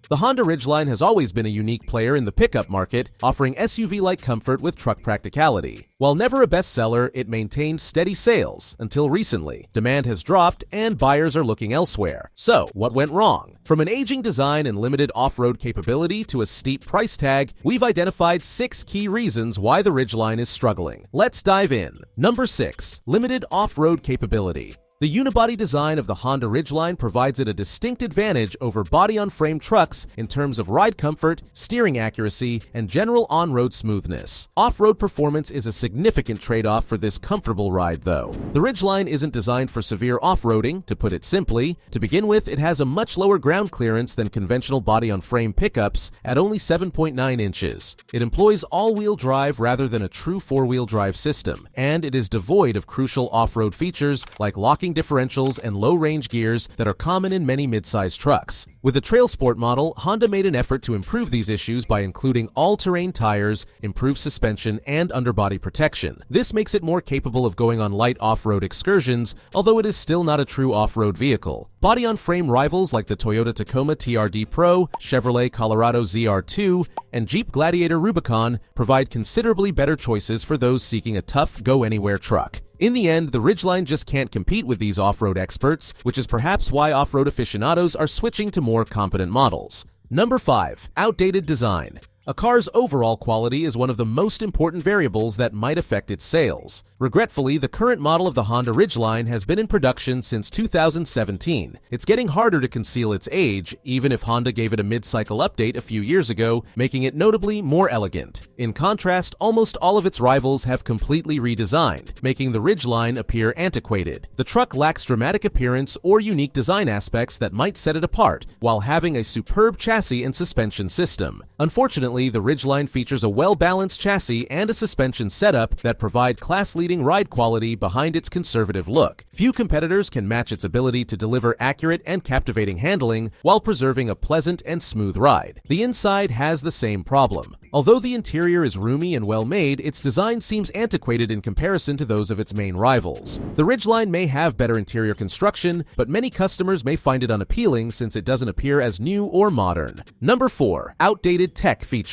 The Honda Ridgeline has always been a unique player in the pickup market, offering SUV-like comfort with truck practicality. While never a bestseller, it maintained steady sales until recently. Demand has dropped and buyers are looking elsewhere. So, what went wrong? From an aging design and limited off-road capability to a steep price tag, we've identified 6 key reasons why the Ridgeline is struggling. Let's dive in. Number 6. Limited off-road capability. The unibody design of the Honda Ridgeline provides it a distinct advantage over body-on-frame trucks in terms of ride comfort, steering accuracy, and general on-road smoothness. Off-road performance is a significant trade-off for this comfortable ride, though. The Ridgeline isn't designed for severe off-roading, to put it simply. To begin with, it has a much lower ground clearance than conventional body-on-frame pickups at only 7.9 inches. It employs all-wheel drive rather than a true four-wheel drive system, and it is devoid of crucial off-road features like locking differentials and low-range gears that are common in many mid-size trucks. With the Trail Sport model, Honda made an effort to improve these issues by including all-terrain tires, improved suspension, and underbody protection. This makes it more capable of going on light off-road excursions, although it is still not a true off-road vehicle. Body-on-frame rivals like the Toyota Tacoma TRD Pro, Chevrolet Colorado ZR2, and Jeep Gladiator Rubicon provide considerably better choices for those seeking a tough, go-anywhere truck. In the end, the Ridgeline just can't compete with these off-road experts, which is perhaps why off-road aficionados are switching to more competent models. Number 5. Outdated design. A car's overall quality is one of the most important variables that might affect its sales. Regretfully, the current model of the Honda Ridgeline has been in production since 2017. It's getting harder to conceal its age, even if Honda gave it a mid-cycle update a few years ago, making it notably more elegant. In contrast, almost all of its rivals have completely redesigned, making the Ridgeline appear antiquated. The truck lacks dramatic appearance or unique design aspects that might set it apart, while having a superb chassis and suspension system. Unfortunately, the Ridgeline features a well-balanced chassis and a suspension setup that provide class-leading ride quality behind its conservative look. Few competitors can match its ability to deliver accurate and captivating handling while preserving a pleasant and smooth ride. The inside has the same problem. Although the interior is roomy and well-made, its design seems antiquated in comparison to those of its main rivals. The Ridgeline may have better interior construction, but many customers may find it unappealing since it doesn't appear as new or modern. Number 4. Outdated tech features.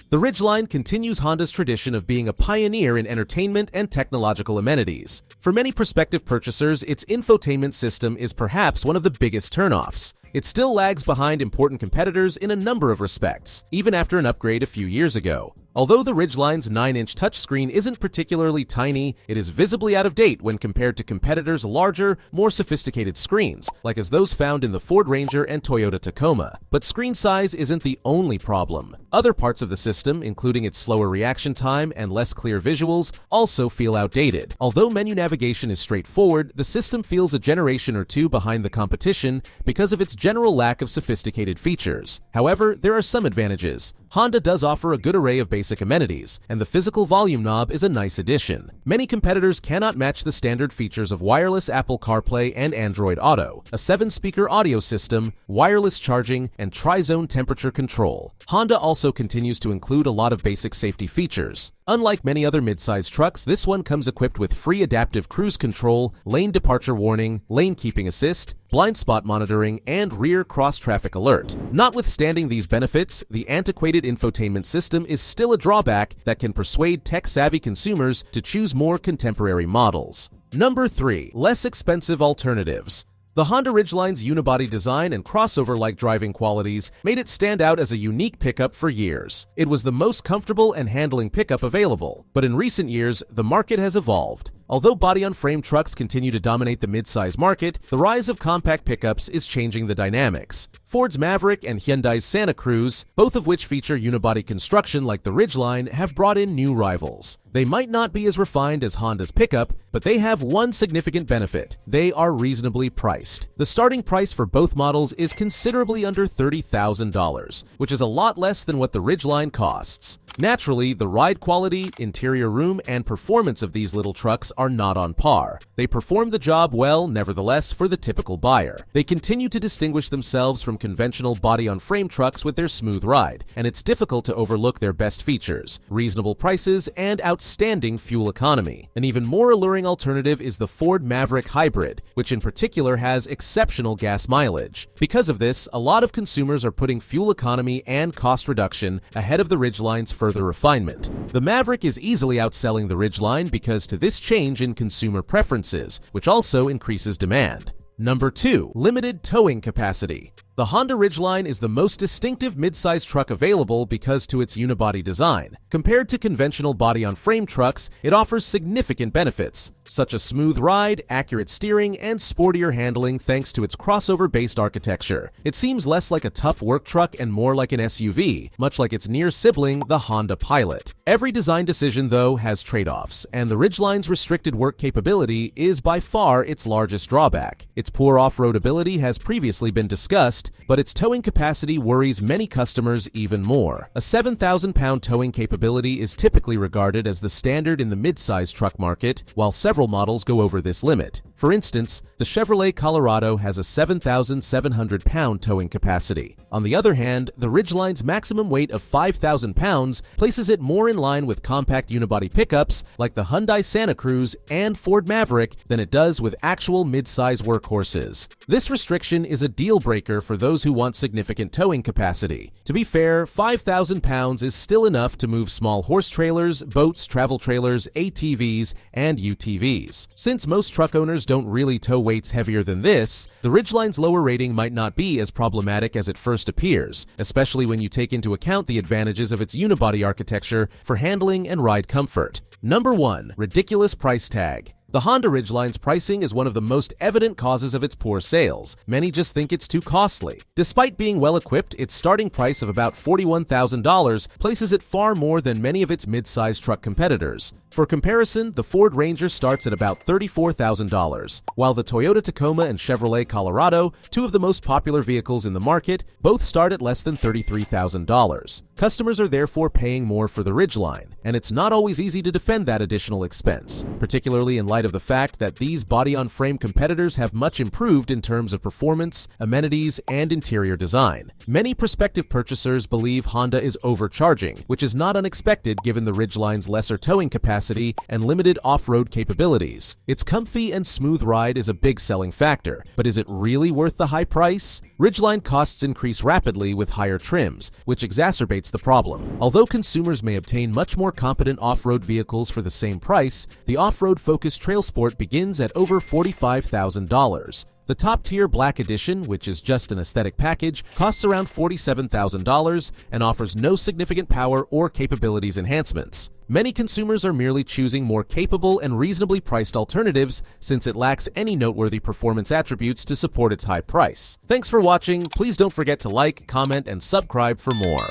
The Ridgeline continues Honda's tradition of being a pioneer in entertainment and technological amenities. For many prospective purchasers, its infotainment system is perhaps one of the biggest turnoffs. It still lags behind important competitors in a number of respects, even after an upgrade a few years ago. Although the Ridgeline's 9-inch touchscreen isn't particularly tiny, it is visibly out of date when compared to competitors' larger, more sophisticated screens, like as those found in the Ford Ranger and Toyota Tacoma. But screen size isn't the only problem. Other parts of the system, including its slower reaction time and less clear visuals, also feel outdated. Although menu navigation is straightforward, the system feels a generation or two behind the competition because of its general lack of sophisticated features. However, there are some advantages. Honda does offer a good array of basic amenities, and the physical volume knob is a nice addition. Many competitors cannot match the standard features of wireless Apple CarPlay and Android Auto, a 7-speaker audio system, wireless charging, and tri-zone temperature control. Honda also continues to include a lot of basic safety features. Unlike many other mid-size trucks, this one comes equipped with free adaptive cruise control, lane departure warning, lane keeping assist, blind spot monitoring, and rear cross-traffic alert. Notwithstanding these benefits, the antiquated infotainment system is still a drawback that can persuade tech-savvy consumers to choose more contemporary models. Number 3. Less expensive alternatives. The Honda Ridgeline's unibody design and crossover-like driving qualities made it stand out as a unique pickup for years. It was the most comfortable and handling pickup available, but in recent years, the market has evolved. Although body-on-frame trucks continue to dominate the mid-size market, the rise of compact pickups is changing the dynamics. Ford's Maverick and Hyundai's Santa Cruz, both of which feature unibody construction like the Ridgeline, have brought in new rivals. They might not be as refined as Honda's pickup, but they have one significant benefit: they are reasonably priced. The starting price for both models is considerably under $30,000, which is a lot less than what the Ridgeline costs. Naturally, the ride quality, interior room, and performance of these little trucks are not on par. They perform the job well, nevertheless, for the typical buyer. They continue to distinguish themselves from conventional body-on-frame trucks with their smooth ride, and it's difficult to overlook their best features, reasonable prices, and outstanding fuel economy. An even more alluring alternative is the Ford Maverick Hybrid, which in particular has exceptional gas mileage. Because of this, a lot of consumers are putting fuel economy and cost reduction ahead of the Ridgeline's further refinement. The Maverick is easily outselling the Ridgeline because to this change in consumer preferences, which also increases demand. Number 2. Limited towing capacity. The Honda Ridgeline is the most distinctive midsize truck available because to its unibody design. Compared to conventional body-on-frame trucks, it offers significant benefits, such as smooth ride, accurate steering, and sportier handling thanks to its crossover-based architecture. It seems less like a tough work truck and more like an SUV, much like its near sibling, the Honda Pilot. Every design decision, though, has trade-offs, and the Ridgeline's restricted work capability is by far its largest drawback. Its poor off-road ability has previously been discussed, but its towing capacity worries many customers even more. A 7,000-pound towing capability is typically regarded as the standard in the mid-size truck market, while several models go over this limit. For instance, the Chevrolet Colorado has a 7,700-pound towing capacity. On the other hand, the Ridgeline's maximum weight of 5,000 pounds places it more in line with compact unibody pickups like the Hyundai Santa Cruz and Ford Maverick than it does with actual mid-size workhorses. This restriction is a deal-breaker for those who want significant towing capacity. To be fair, 5,000 pounds is still enough to move small horse trailers, boats, travel trailers, ATVs, and UTVs. Since most truck owners don't really tow weights heavier than this, the Ridgeline's lower rating might not be as problematic as it first appears, especially when you take into account the advantages of its unibody architecture for handling and ride comfort. Number 1. Ridiculous price tag. The Honda Ridgeline's pricing is one of the most evident causes of its poor sales. Many just think it's too costly. Despite being well-equipped, its starting price of about $41,000 places it far more than many of its mid-size truck competitors. For comparison, the Ford Ranger starts at about $34,000, while the Toyota Tacoma and Chevrolet Colorado, two of the most popular vehicles in the market, both start at less than $33,000. Customers are therefore paying more for the Ridgeline, and it's not always easy to defend that additional expense, particularly in light of the fact that these body-on-frame competitors have much improved in terms of performance, amenities, and interior design. Many prospective purchasers believe Honda is overcharging, which is not unexpected given the Ridgeline's lesser towing capacity and limited off-road capabilities. Its comfy and smooth ride is a big selling factor, but is it really worth the high price? Ridgeline costs increase rapidly with higher trims, which exacerbates the problem. Although consumers may obtain much more competent off-road vehicles for the same price, the off-road focused Trail Sport begins at over $45,000. The top-tier Black Edition, which is just an aesthetic package, costs around $47,000 and offers no significant power or capabilities enhancements. Many consumers are merely choosing more capable and reasonably priced alternatives since it lacks any noteworthy performance attributes to support its high price. Thanks for watching. Please don't forget to like, comment, and subscribe for more.